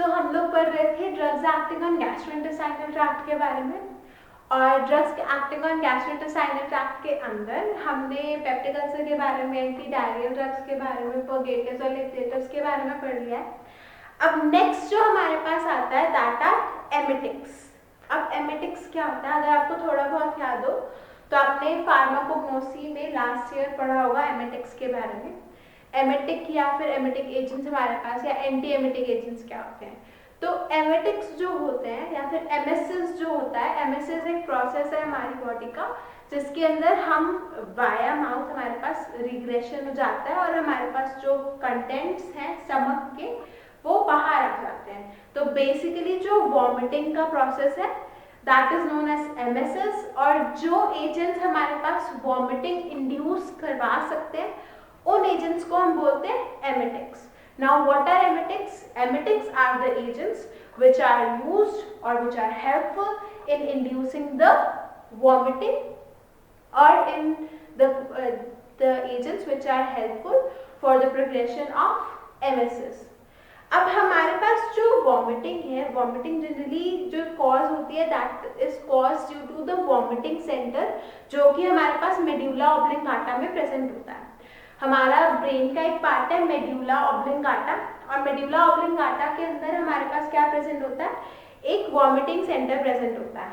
हम लोग पढ़ रहे थे drugs acting on gastrointestinal tract के बारे में, और drugs acting on gastrointestinal tract के अंदर हमने पेप्टिक अल्सर के बारे में, एंटी डायरियल ड्रग्स के बारे में, पर्गेटिव्स और लेक्सेटिव्स के बारे में पढ़ लिया है। अब नेक्स्ट जो हमारे पास आता है दैट आर एमेटिक्स। अब एमेटिक्स क्या होता है, अगर आपको थोड़ा बहुत याद हो तो आपने फार्माकोग्नोसी में लास्ट ईयर पढ़ा होगा एमेटिक्स के बारे में। एमेटिक या फिर एमेटिक एजेंट्स हमारे पास, या एंटी एमेटिक एजेंट्स क्या होते हैं। तो एमेटिक्स जो होते हैं या फिर एमएसएस जो होता है, एमएसएस एक प्रोसेस है हमारी बॉडी का जिसके अंदर हम वाया माउथ हमारे पास रिग्रेशन हो जाता है और हमारे पास जो कंटेंट्स हैं स्टमक के वो बाहर आ जाते हैं। तो बेसिकली जो वॉमिटिंग का प्रोसेस है that is known as MSS, और जो एजेंट्स हमारे पास वॉमिटिंग इंड्यूस करवा सकते हैं उन एजेंट्स को हम बोलते हैं emetics. Now what are emetics? Emetics are the agents which are used or which are helpful in inducing the vomiting, or in the agents which are helpful for the progression of emesis. अब हमारे पास जो vomiting है, vomiting generally जो cause होती है that is cause due to the vomiting centre जो कि हमारे पास मेड्यूला ऑब्लिंगाटा में प्रेजेंट होता है। हमारा ब्रेन का एक पार्ट है मेड्यूला ऑब्लिंगाटा, और मेड्यूला ऑब्लिंगाटा के अंदर हमारे पास क्या प्रेजेंट होता है, एक वॉमिटिंग सेंटर प्रेजेंट होता है।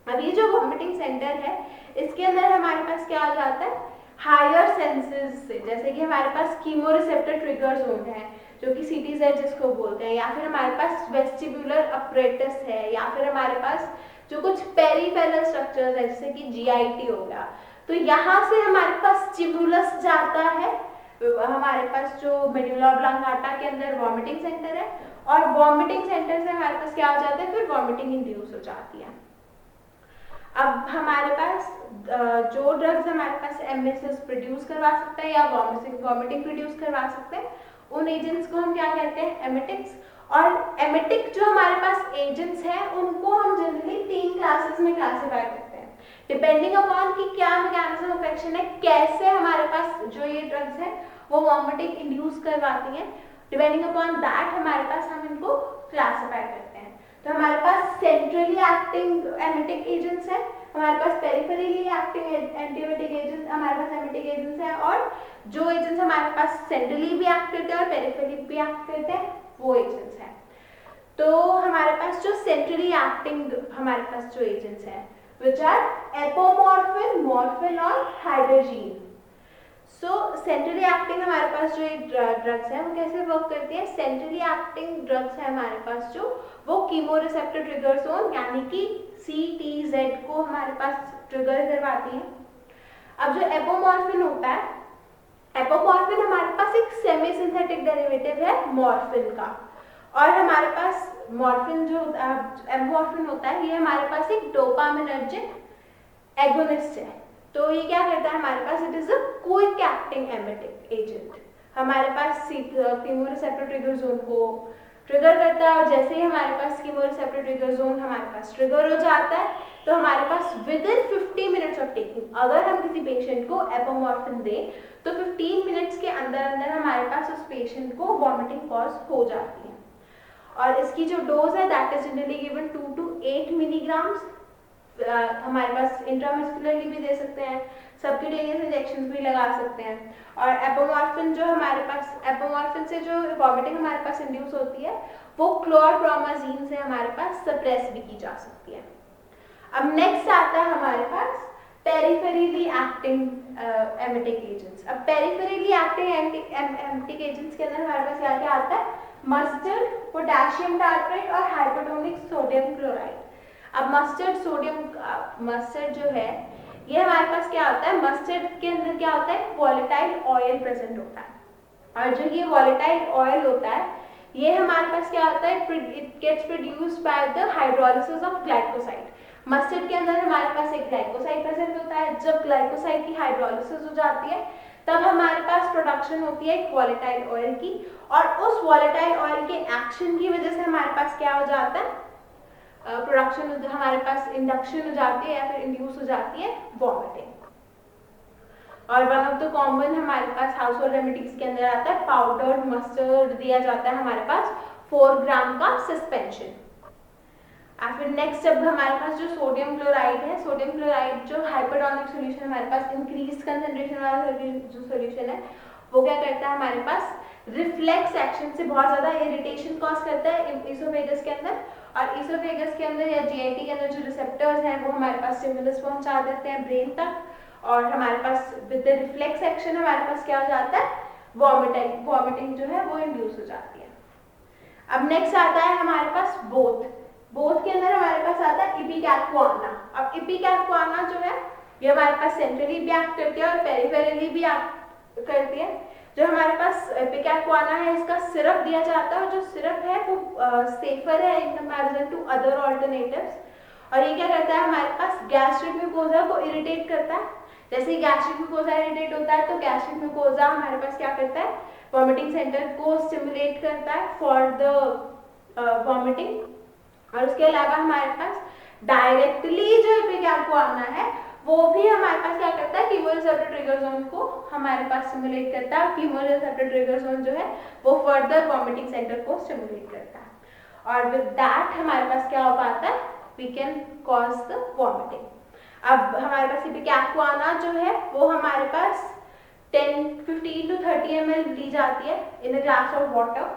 अब ये जो वॉमिटिंग सेंटर है इसके अंदर हमारे पास क्या आ जाता है, हायर सेंसेस से, जैसे कि हमारे पास कीमोरिसेप्टर ट्रिगर जोन है जो कि सीटीजेड जिसको बोलते हैं, या फिर हमारे पास वेस्टिबुलर अपरेटस है, या फिर हमारे पास जो कुछ पेरिफेरल स्ट्रक्चर्स है जैसे कि जीआईटी हो गया। तो यहाँ से हमारे पास स्टिमुलस जाता है, हमारे पास जो मेड्यूला ऑब्लिंगाटा के अंदर वॉमिटिंग सेंटर है, और वॉमिटिंग सेंटर से हमारे पास क्या हो जाता है, फिर वॉमिटिंग इंड्यूस हो जाती है। अब हमारे पास जो ड्रग्स हमारे पास एमएसएस प्रोड्यूस करवा सकता है या वॉमिटिंग प्रोड्यूस करवा सकते हैं उन एजेंट्स को हम क्या कहते हैं, एमेटिक्स। और एमेटिक जो हमारे पास एजेंट्स हैं उनको हम जनरली 3 क्लासेस में क्लासिफाई करते हैं डिपेंडिंग अपॉन कि क्या मैकेनिज्म ऑफ एक्शन है, कैसे हमारे पास जो ये ड्रग्स हैं वो वॉमिटिंग इंड्यूस करवाती हैं। डिपेंडिंग अपॉन दैट हमारे पास हम इनको क्लासिफाई करते हैं। तो हमारे पास सेंट्रली एक्टिंग एमेटिक एजेंट्स हैं, हमारे पास पेरिफेरली एक्टिंग एंटीएमेटिक एजेंट्स, हमारे पास एमेटिक एजेंट्स हैं, और जो एजेंट्स हमारे पास सेंट्रली भी एक्ट करते हैं और पेरिफेरली भी एक्ट करते हैं वो एजेंट्स हैं। तो हमारे पास जो सेंट्रली एक्टिंग हमारे पास जो एजेंट्स हैं which are apomorphin, morphin और हाइड्रोजीन। सो सेंट्रली एक्टिंग हमारे पास जो ड्रग्स हैं वो कैसे वर्क करती है, सेंट्रली एक्टिंग ड्रग्स है हमारे पास जो वो कीमोरिसेप्टर ट्रिगर जोन यानी कि CTZ को हमारे पास ट्रिगर करवाती है। अब जो एपोमॉर्फिन होता है, एपोमॉर्फिन हमारे पास एक सेमी सिंथेटिक डेरिवेटिव है मॉर्फिन का, और हमारे पास मॉर्फिन जो एम्फॉर्फिन होता है ये हमारे पास एक डोपामिनर्जिक एगोनिस्ट है। तो ये क्या करता है हमारे पास, it is a quick acting emetic agent. हमारे पास कीमोरिसेप्टर ट्रिगर जोन को ट्रिगर करता है, और जैसे ही हमारे पास कीमोरिसेप्टर ट्रिगर जोन हमारे पास ट्रिगर हो जाता है तो हमारे पास within 50 minutes of taking, अगर हम किसी पेशेंट को एपोमॉर्फिन दें तो 15 मिनट्स के अंदर अंदर हमारे पास उस पेशेंट को वॉमिटिंग कॉज हो जाती है। और इसकी जो डोज है that is generally given 2 to 8 milligrams. हमारे पास इंट्रामस्कुलरली भी दे सकते हैं, सबक्यूटेनियस इंजेक्शन भी लगा सकते हैं। और एपोमॉर्फिन जो हमारे पास, एपोमॉर्फिन से जो वॉमिटिंग हमारे पास इंड्यूस होती है वो क्लोरप्रोमाजीन से हमारे पास सप्रेस भी की जा सकती है। अब नेक्स्ट आता है हमारे पास पेरिफेरली एक्टिंग एमेटिक एजेंट्स। अब पेरिफेरली एक्टिंग एमेटिक एजेंट्स के अंदर हमारे पास क्या क्या आता है, मस्टर्ड, पोटेशियम टार्ट्रेट और हाइपोटोनिक सोडियम क्लोराइड। अब मस्टर्ड जो है ये हमारे पास क्या होता है, मस्टर्ड के अंदर क्या होता है, वॉलेटाइल ऑयल प्रेजेंट होता है, और जो ये वॉलेटाइल ऑयल होता है ये हमारे पास क्या होता है, it gets produced by the hydrolysis of glycoside. Mustard के अंदर हमारे पास एक ग्लाइकोसाइड प्रेजेंट होता है, जब ग्लाइकोसाइड की हाइड्रोलिसिस हो जाती है तब हमारे पास प्रोडक्शन होती है एक वॉलेटाइल ऑयल की, और उस वॉलेटाइल ऑयल के एक्शन की वजह से हमारे पास क्या हो जाता है, प्रोडक्शन हमारे पास इंडक्शन हो जाती है या फिर इंड्यूस हो जाती है वॉमिटिंग। और वन ऑफ द कॉमन हमारे पास हाउस होल्ड रेमेडीज के अंदर आता है पाउडर्ड मस्टर्ड दिया जाता है हमारे पास 4 ग्राम का सस्पेंशन। और फिर नेक्स्ट अब हमारे पास जो सोडियम क्लोराइड है, सोडियम क्लोराइड जो हाइपरटोनिक सोल्यूशन हमारे पास इंक्रीज कंसंट्रेशन वाला जो सोल्यूशन है वो क्या करता है हमारे पास रिफ्लेक्स एक्शन से बहुत ज़्यादा इरिटेशन कॉज करता है इसोफेगस के अंदर, और इसोफेगस के अंदर या जीआईटी के अंदर जो रिसेप्टर्स हैं वो हमारे पास स्टिमुलस पहुंचा देते हैं ब्रेन तक, और हमारे पास विद द रिफ्लेक्स एक्शन हमारे पास क्या हो जाता है, वॉमिटिंग जो है वो इंड्यूस हो जाती है। अब नेक्स्ट आता है हमारे पास बोथ के अंदर हमारे पास आता है इपिकैक्वाना। अब इपिकैक्वाना जो है ये हमारे पास सेंट्रली भी एक्ट करती है और पेरिफेरली भी एक्ट करती है। जो हमारे पास इपिकैक्वाना है इसका सिरप दिया जाता है, और जो सिरप है वो सेफर है in comparison to other alternatives, और ये क्या करता है हमारे पास गैस्ट्रिक म्यूकोजा को इरिटेट करता है। जैसे ही गैस्ट्रिक म्यूकोजा इरिटेट होता है तो गैस्ट्रिक म्यूकोजा हमारे पास क्या करता है, वॉमिटिंग सेंटर को स्टिमुलेट करता है फॉर द वॉमिटिंग, और उसके अलावा हमारे पास डायरेक्टली जो इपिकैक्वाना है वो भी हमारे पास क्या करता है, कीमोरिसेप्टर ट्रिगर जोन को हमारे पास स्टिमुलेट करता है। कीमोरिसेप्टर ट्रिगर जोन जो है वो फर्दर वॉमिटिंग सेंटर को स्टिमुलेट करता है, और विद दैट हमारे पास क्या हो पाता है, we can cause the vomiting. अब हमारे पास इपिकैक्वाना जो है वो हमारे पास 15 to 30 ml ली जाती है इन अ ग्लास ऑफ वाटर,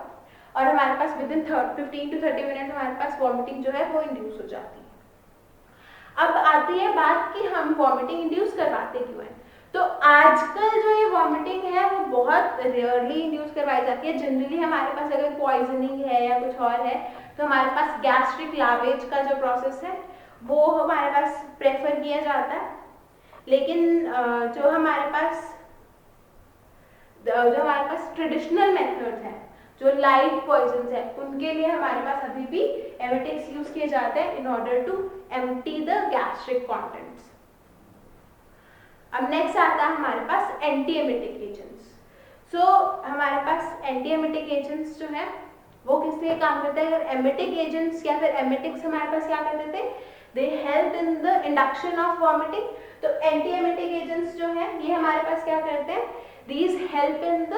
और हमारे पास विद इन 15 to 30 मिनट हमारे पास वॉमिटिंग जो है वो इंड्यूस हो जाती है। अब आती है बात कि हम वॉमिटिंग इंड्यूस करवाते क्यों हैं। तो आजकल जो ये वॉमिटिंग है वो बहुत रेयरली इंड्यूस करवाई जाती है। जनरली हमारे पास अगर पॉइजनिंग है या कुछ और है तो हमारे पास गैस्ट्रिक लावेज का जो प्रोसेस है वो हमारे पास प्रेफर किया जाता है, लेकिन जो हमारे पास ट्रेडिशनल मेथड्स हैं, जो लाइट पॉइजन्स है, उनके लिए हमारे पास अभी भी एमेटिक्स यूज किए जाते हैं in order to empty the gastric contents. अब नेक्स्ट आता है हमारे पास एंटी एमेटिक एजेंट्स। सो हमारे पास एंटी एमेटिक एजेंट्स जो है वो किस लिए काम करते हैं। अगर एमेटिक एजेंट्स या फिर एमेटिक्स हमारे पास क्या करते थे, they help in the induction of vomiting. तो एंटी एमेटिक एजेंट्स जो है ये हमारे पास क्या करते हैं, दीज हेल्प इन द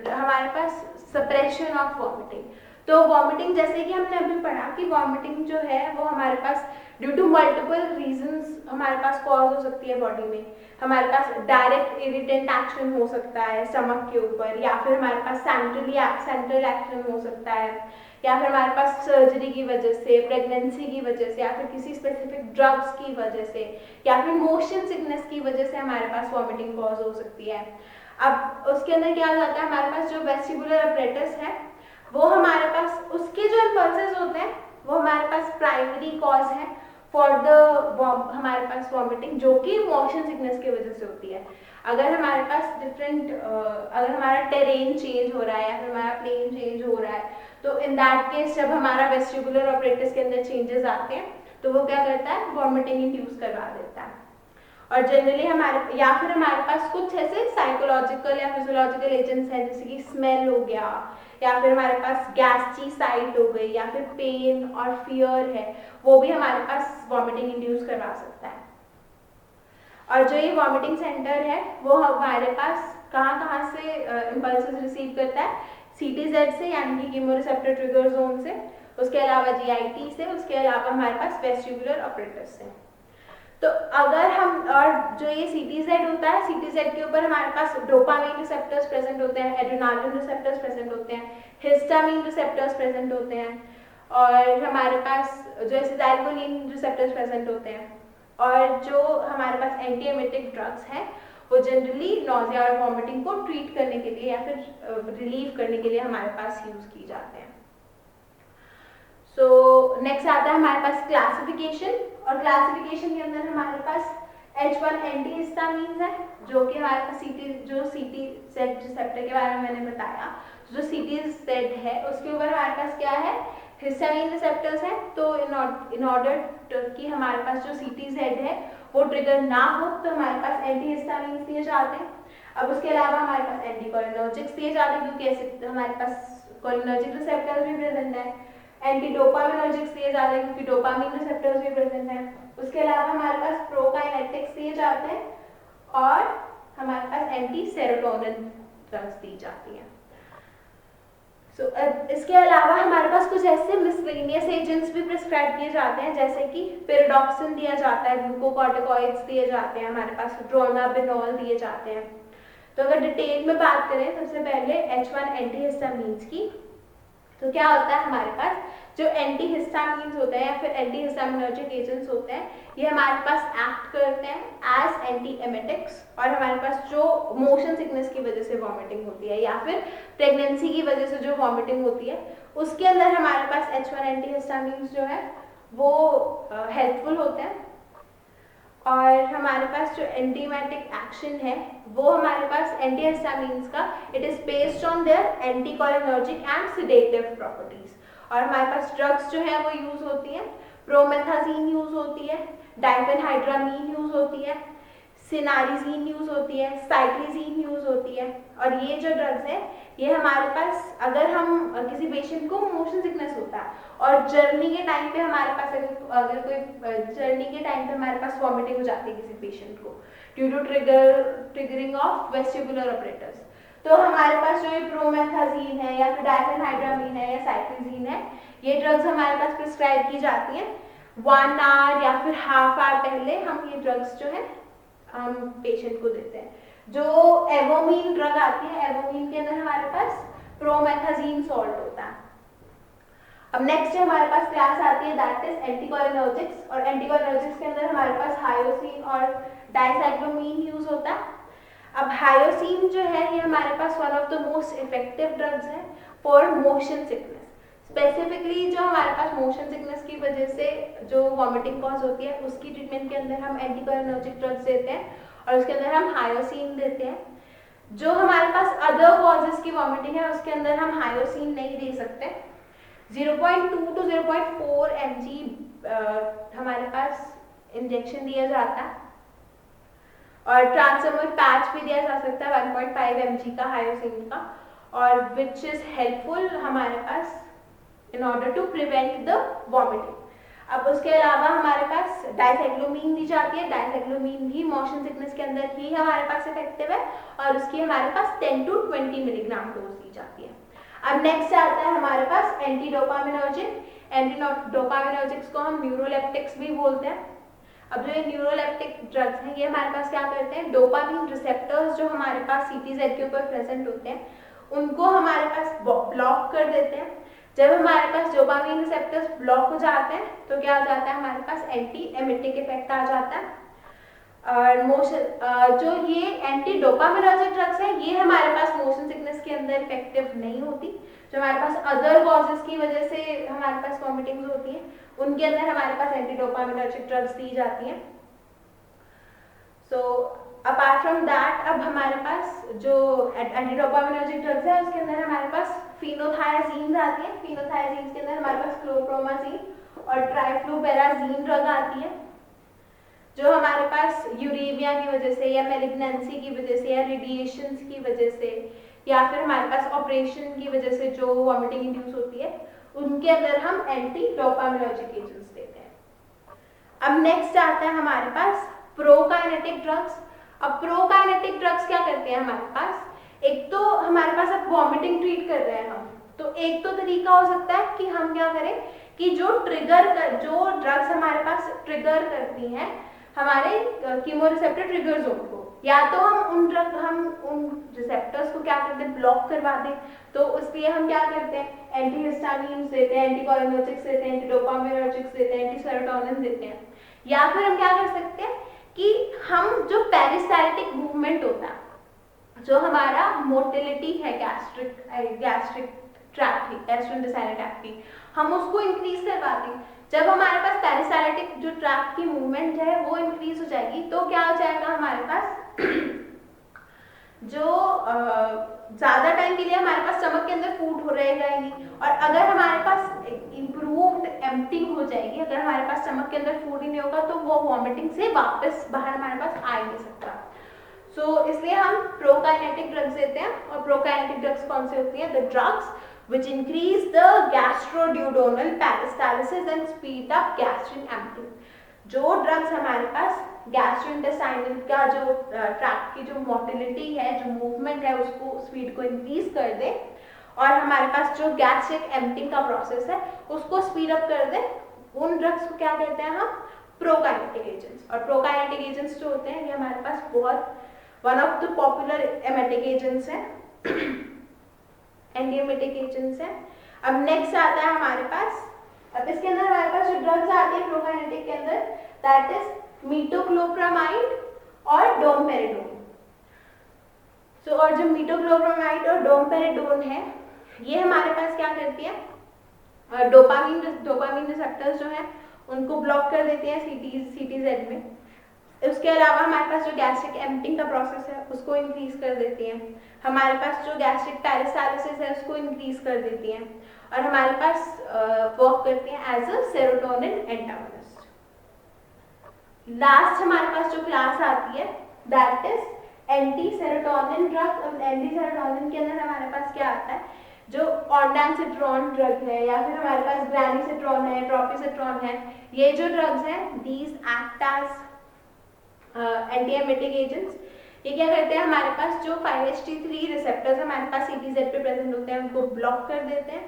हमारे पास सप्रेशन ऑफ वॉमिटिंग। तो वॉमिटिंग जैसे कि हमने अभी पढ़ा कि वॉमिटिंग जो है वो हमारे पास ड्यू टू मल्टीपल रीजंस हमारे पास कॉज हो सकती है बॉडी में। हमारे पास डायरेक्ट इरिटेंट एक्शन हो सकता है स्टमक के ऊपर, या फिर हमारे पास सेंट्रल एक्शन हो सकता है, या फिर हमारे पास सर्जरी की वजह से, प्रेगनेंसी की वजह से, या फिर किसी स्पेसिफिक ड्रग्स की वजह से, या फिर मोशन सिकनेस की वजह से हमारे पास वॉमिटिंग कॉज हो सकती है। अब उसके अंदर क्या जाता है, हमारे पास जो वेस्टिबुलर अपरेटस है वो हमारे पास उसके जो इम्पल्सेस होते हैं वो हमारे पास प्राइमरी कॉज है फॉर द हमारे पास वॉमिटिंग, जो कि मोशन सिकनेस की वजह से होती है। अगर हमारे पास अगर हमारा टेरेन चेंज हो रहा है या फिर हमारा प्लेन चेंज हो रहा है तो इन दैट केस जब हमारा वेस्टिबुलर अपरेटस के अंदर चेंजेस आते हैं तो वो क्या करता है, वॉमिटिंग इंड्यूस करवा देता है। और जनरली हमारे या फिर हमारे पास कुछ ऐसे साइकोलॉजिकल या फिजियोलॉजिकल एजेंट्स हैं जैसे कि स्मेल हो गया, या फिर हमारे पास गैस्ट्रीसाइट हो गई, या फिर पेन और फियर है, वो भी हमारे पास वॉमिटिंग इंड्यूस करवा सकता है। और जो ये वॉमिटिंग सेंटर है वो हमारे पास कहाँ से इम्पल्सेस रिसीव करता है, CTZ से यानी कि कीमोरिसेप्टर ट्रिगर जोन से, उसके अलावा GIT से, उसके अलावा हमारे पास वेस्टिबुलर अपरेटस से। तो अगर हम और जो ये CTZ होता है, CTZ के ऊपर हमारे पास डोपामाइन रिसेप्टर्स प्रेजेंट होते हैं, एड्रेनालिन रिसेप्टर्स प्रेजेंट होते हैं, हिस्टामिन रिसेप्टर्स प्रेजेंट होते हैं, और हमारे पास जो एसिटाइलकोलिन रिसेप्टर्स प्रेजेंट होते हैं। और जो हमारे पास एंटी एमेटिक ड्रग्स हैं वो जनरली नॉजिया और वॉमिटिंग को ट्रीट करने के लिए या फिर रिलीव करने के लिए हमारे पास यूज की जाते हैं। सो नेक्स्ट आता है हमारे पास क्लासिफिकेशन, और क्लासिफिकेशन के अंदर हमारे पास H1 एंटीहिस्टामिन्स है जो कि हमारे पास CTZ रिसेप्टर के बारे में मैंने बताया। जो CTZ है उसके ऊपर हमारे पास क्या है, हिस्टामिन रिसेप्टर्स हैं। तो इन ऑर्डर कि हमारे पास जो CTZ है वो ट्रिगर ना हो तो हमारे पास एंटीहिस्टामिन्स दिए जाते हैं। अब उसके अलावा हमारे पास एंटीकोलिनर्जिक्स दिए जाते हैं क्योंकि हमारे पास कोलिनर्जिक रिसेप्टर्स भी प्रेजेंट है। एंटी डोपामिनर्जिक्स दिए जाते हैं क्योंकि डोपामिन रिसेप्टर्स भी प्रेजेंट हैं। उसके अलावा हमारे पास प्रोकाइनेटिक्स दिए जाते हैं और हमारे पास एंटी सेरोटोनिन ड्रग्स दी जाती हैं। इसके अलावा हमारे पास कुछ ऐसे मिसलेनियस एजेंट्स भी प्रिस्क्राइब किए जाते हैं, जैसे कि पेरोडॉक्सिन दिया जाता है, ग्लूकोकॉर्टिकॉइड्स दिए जाते हैं, हमारे पास ड्रोनाबिनॉल दिए जाते हैं। तो अगर डिटेल में बात करें सबसे पहले H1 एंटीहिस्टामीन्स की, तो क्या होता है हमारे पास जो एंटीहिस्टामीन्स होते हैं या फिर एंटीहिस्टामिनर्जिक एजेंट्स होते हैं, ये हमारे पास एक्ट करते हैं एज एंटी एमेटिक्स, और हमारे पास जो मोशन सिकनेस की वजह से वॉमिटिंग होती है या फिर प्रेगनेंसी की वजह से जो वॉमिटिंग होती है, उसके अंदर हमारे पास H1 एंटीहिस्टामीन्स जो है वो हेल्पफुल होते हैं। और हमारे पास जो एंटीमेटिक एक्शन है वो हमारे पास एंटीहिस्टामीन्स का, it is based on their anticholinergic and sedative properties. और हमारे पास ड्रग्स जो है वो यूज होती हैं, प्रोमेथाजीन यूज होती है, डाइफेनहाइड्रामीन यूज होती है, सिनारिजीन यूज होती है, साइक्लिजीन यूज होती है। और ये जो ड्रग्स है ये हमारे पास, अगर हम किसी पेशेंट को मोशन सिकनेस होता है और जर्नी के टाइम पे हमारे पास अगर कोई जर्नी के टाइम पे हमारे पास वॉमिटिंग हो जाती है किसी पेशेंट को due to triggering of vestibular apparatus, तो हमारे पास जो ये प्रोमेथाजीन है या फिर डाइफेनहाइड्रामीन है या साइक्लिजीन है, ये ड्रग्स हमारे पास प्रिस्क्राइब की जाती हैं 1 आवर या फिर हाफ आवर पहले हम ये ड्रग्स जो है हम पेशेंट को देते हैं। जो एवोमीन ड्रग आती है, एवोमीन के अंदर हमारे पास प्रोमेथाजीन सॉल्ट होता है। अब नेक्स्ट हमारे पास क्लास आती है दैट इज एंटीकोलिनर्जिक्स, और एंटीकोलिनर्जिक्स के अंदर हमारे पास हायोसिन और डाइसाइक्लोमीन यूज होता है। अब हायोसिन जो है ये हमारे पास one of the most effective drugs है फॉर मोशन सिकनेस। स्पेसिफिकली जो हमारे पास मोशन सिकनेस की वजह से जो वॉमिटिंग कॉज होती है उसकी ट्रीटमेंट के अंदर हम एंटीकोलिनर्जिक ड्रग्स देते हैं और उसके अंदर हम हायोसिन देते हैं। जो हमारे पास अदर कॉजेस की वॉमिटिंग है उसके अंदर हम हायोसिन नहीं दे सकते। 0.2 to 0.4 mg हमारे पास इंजेक्शन दिया जाता है, और ट्रांसफर्मर पैच भी दिया जा सकता है 1.5 mg का हायोसिन का, और विच इज हेल्पफुल हमारे पास in order to prevent the vomiting. अब उसके अलावा हमारे पास डाइसाइक्लोमीन दी जाती है, डाइसाइक्लोमीन भी मोशन सिकनेस के अंदर ही हमारे पास इफेक्टिव है और उसकी हमारे पास 10 to 20 मिलीग्राम डोज दी जाती है। अब नेक्स्ट आता है हमारे पास एंटी डोपामिनर्जिक। एंटी डोपामिनर्जिक्स को हम न्यूरोलेप्टिक्स भी बोलते हैं। अब जो ये न्यूरोलेप्टिक ड्रग्स हैं ये हमारे पास क्या करते हैं, डोपामिन रिसेप्टर्स जो हमारे पास सीटीजेड के ऊपर प्रेजेंट होते हैं उनको हमारे पास ब्लॉक कर देते हैं। जब हमारे पास डोपामिन रिसेप्टर्स ब्लॉक हो जाते हैं तो क्या हो जाता है, हमारे पास एंटी एमिटिक इफेक्ट आ जाता है। और मोशन जो ये एंटी डोपामिनर्जिक ड्रग्स हैं ये हमारे पास मोशन सिकनेस के अंदर इफेक्टिव नहीं होती। जो हमारे पास अदर कॉजेस की वजह से हमारे पास वॉमिटिंग्स होती हैं उनके अंदर हमारे पास एंटी डोपामिनर्जिक ड्रग्स दी जाती हैं। सो अपार्ट फ्रॉम दैट अब हमारे पास जो एंटी डोपामिनर्जिक ड्रग्स है उसके अंदर हमारे पास फिनोथायाजीन आती है। फिनोथायाजीन के अंदर हमारे पास क्लोप्रोमाजीन और ट्राइफ्लूपेराजीन ड्रग आती है जो हमारे पास यूरेमिया की वजह से या मेलिग्नेंसी की वजह से या रेडिएशन की वजह से या फिर हमारे पास ऑपरेशन की वजह से जो वॉमिटिंग इंड्यूस होती है उनके अंदर हम एंटी डोपामिनर्जिक एजेंट्स देते हैं। अब नेक्स्ट आता है हमारे पास प्रोकाइनेटिक ड्रग्स। अब प्रोकाइनेटिक ड्रग्स क्या करते हैं हमारे पास, एक तो हमारे पास अब वॉमिटिंग ट्रीट कर रहे हैं हम, तो एक तो तरीका हो सकता है कि हम क्या करें कि जो ड्रग्स हमारे पास ट्रिगर करती हैं हमारे कीमोरिसेप्टर ट्रिगर जोन को, या तो हम उन रिसेप्टर्स को क्या करते हैं ब्लॉक करवा दें, तो उसके लिए हम क्या करते हैं एंटीहिस्टामिन्स देते हैं, एंटीकोलिनर्जिक्स देते हैं, एंटीडोपामिनर्जिक्स देते हैं, एंटीसेरोटोनिन देते हैं। या फिर हम क्या कर सकते हैं कि हम जो पेरिस्टाल्टिक मूवमेंट होता है, जो हमारा मोटिलिटी है गैस्ट्रिक ट्रैक्ट की, गैस्ट्रोइंटेस्टाइनल ट्रैक्ट की, हम उसको इंक्रीज करवा दें। जब हमारे पास पेरिस्टाल्टिक जो ट्रैक्ट की मूवमेंट है वो इंक्रीज हो जाएगी तो क्या हो जाएगा हमारे पास जो ज्यादा टाइम के लिए हमारे पास स्टमक के अंदर फूड हो रहेगा ही नहीं, और अगर हमारे पास इम्प्रूव्ड एम्प्टिंग हो जाएगी, अगर हमारे पास स्टमक के अंदर फूड ही नहीं होगा तो वो वॉमिटिंग से वापस बाहर हमारे पास आ ही नहीं सकता। सो इसलिए हम प्रोकाइनेटिक ड्रग्स देते हैं। और प्रोकाइनेटिक ड्रग्स कौन से होती हैं, the drugs which increase the gastroduodenal peristalsis and speed up gastric emptying। जो ड्रग्स हमारे पास गैस्ट्रोइंटेस्टाइनल का जो ट्रैक्ट की जो मोटिलिटी है, जो मूवमेंट है, उसको स्पीड को इंक्रीज कर दे और हमारे पास जो गैस्ट्रिक एम्प्टिंग का प्रोसेस है उसको स्पीड अप कर दे, उन ड्रग्स को क्या कहते हैं हम, प्रोकाइनेटिक एजेंट्स। और प्रोकाइनेटिक एजेंट्स जो होते हैं ये हमारे पास बहुत one of the popular emetic agents हैं, एंटीएमेटिक एजेंट्स हैं। अब नेक्स्ट आता है हमारे पास, अब इसके अंदर हमारे पास जो ड्रग्स आती है प्रोकाइनेटिक के अंदर, दैट इज मीटोक्लोप्रामाइड और डोमपेरिडोन। सो और जो मीटोक्लोप्रामाइड और डोमपेरिडोन है ये हमारे पास क्या करती है, डोपामीन रिसेप्टर्स जो है उनको ब्लॉक कर देती है सीटीजेड में। उसके अलावा हमारे पास जो गैस्ट्रिक एम्प्टिंग का प्रोसेस है उसको इंक्रीज कर देती हैं, हमारे पास जो गैस्ट्रिक पेरिस्टाल्सिस है उसको इंक्रीज कर देती हैं, और हमारे पास वर्क करती हैं as a serotonin antagonist. Last हमारे पास जो क्लास आती है that is anti serotonin drug. Anti serotonin के अंदर हमारे पास क्या आता है, जो ऑन्डानसिट्रॉन ड्रग है या फिर हमारे पास ग्रानिसिट्रॉन है, ट्रोपिसिट्रॉन है, ये जो ड्रग्स हैं दीज एक्ट एज एंटीएमेटिक एजेंट्स। ये क्या करते हैं, हमारे पास जो 5-HT3 रिसेप्टर्स हमारे पास सीटीजेड पे प्रेजेंट होते हैं उनको ब्लॉक कर देते हैं,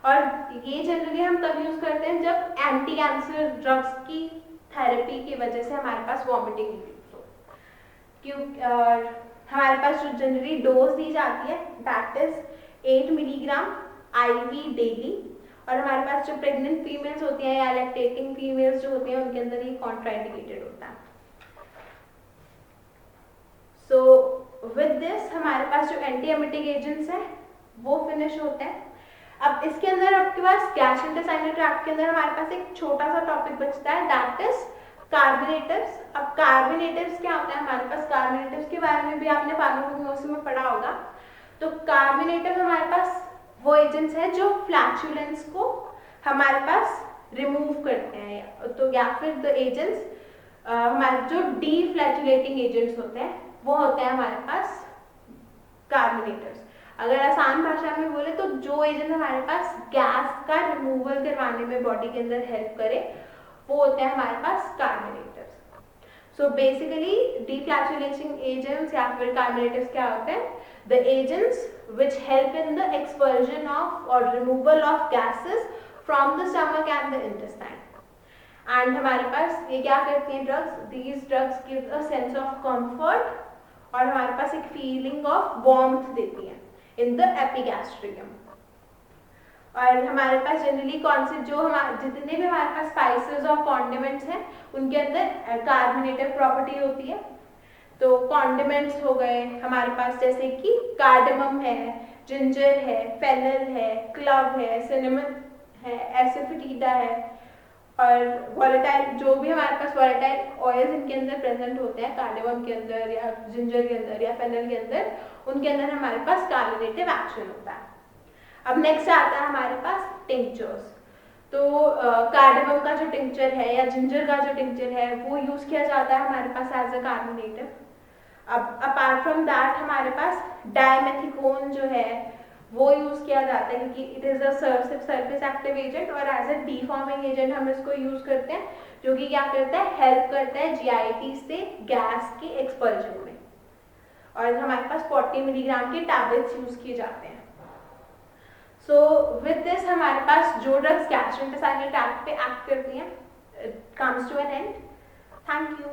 और ये जनरली हम तब यूज करते हैं जब एंटी कैंसर ड्रग्स की थेरेपी की वजह से हमारे पास वॉमिटिंग इंड्यूस हो। क्योंकि हमारे पास जो जनरली डोज दी जाती है that is 8 milligram IV daily, और हमारे पास जो प्रेग्नेंट फीमेल्स होती हैं या लैक्टेटिंग फीमेल्स जो होती हैं उनके अंदर ये कॉन्ट्राइंडिकेटेड होता है। सो विद दिस हमारे पास जो एंटीएमेटिक एजेंट्स हैं वो फिनिश होते हैं। अब इसके अंदर आपके पास गैस्ट्रोइंटेस्टाइनल ट्रैक्ट के अंदर हमारे पास एक छोटा सा टॉपिक बचता है दैट इज कार्बोनेटिव्स। अब कार्बोनेटिव्स क्या होता है, हमारे पास कार्बोनेटिव्स के बारे में भी आपने फार्माकोग्नोसी में पढ़ा होगा। तो कार्बोनेटिव हमारे पास वो एजेंट्स हैं जो फ्लैचुलेंस को हमारे पास रिमूव करते हैं, तो या फिर द एजेंट्स हमारे जो डीफ्लैचुलेटिंग एजेंट्स होते हैं वो होते हैं हमारे पास कार्बोनेटिव्स। अगर आसान भाषा में बोले तो जो एजेंट हमारे पास गैस का रिमूवल करवाने में बॉडी के अंदर हेल्प करे वो होते हैं हमारे पास कार्बोनेटिव्स। सो बेसिकली डीफ्लैचुलेटिंग एजेंट्स या फिर कार्बोनेटिव्स क्या होते हैं, the agents which help in the expulsion of or removal of gases from the stomach and the intestine. And हमारे पास ये क्या करती हैं drugs, these drugs give a sense of comfort और हमारे पास एक feeling of warmth देती हैं in the epigastrium। और हमारे पास जनरली कौन से जो हमारे जितने भी हमारे पास स्पाइसेस और कॉन्डिमेंट्स हैं उनके अंदर कार्बोनेटिव प्रॉपर्टी होती है। तो कॉन्डिमेंट्स हो गए हमारे पास जैसे कि कार्डमम है, जिंजर है, फेनल है, क्लव है, सिनेमन है, एसिफेटिडा है, और वॉलेटाइल जो भी हमारे पास वॉलेटाइल ऑयल्स इनके अंदर प्रेजेंट होते हैं कार्डमम के अंदर या जिंजर के अंदर या फेनल के अंदर, उनके अंदर हमारे पास कार्बोनेटिव एक्शन होता है। अब नेक्स्ट आता है हमारे पास टिंक्चर्स। तो कार्डमम का जो टिंक्चर है या जिंजर का जो टिंक्चर है वो यूज किया जाता है हमारे पास एज अ कार्बोनेटिव। अब अपार्ट फ्रॉम दैट हमारे पास डायमेथिकोन जो है वो यूज किया जाता है क्योंकि it is a surface active agent, और एज अ डीफॉर्मिंग एजेंट हम इसको यूज करते हैं जो कि क्या करता है, हेल्प करता है GIT से गैस के एक्सपल्जन में। और हमारे पास 40 मिलीग्राम के टैबलेट्स यूज किए जाते हैं। सो विद दिस हमारे पास जो ड्रग्स गैस्ट्रोइंटेस्टाइनल ट्रैक्ट पे एक्ट करती हैं comes to an end. Thank you.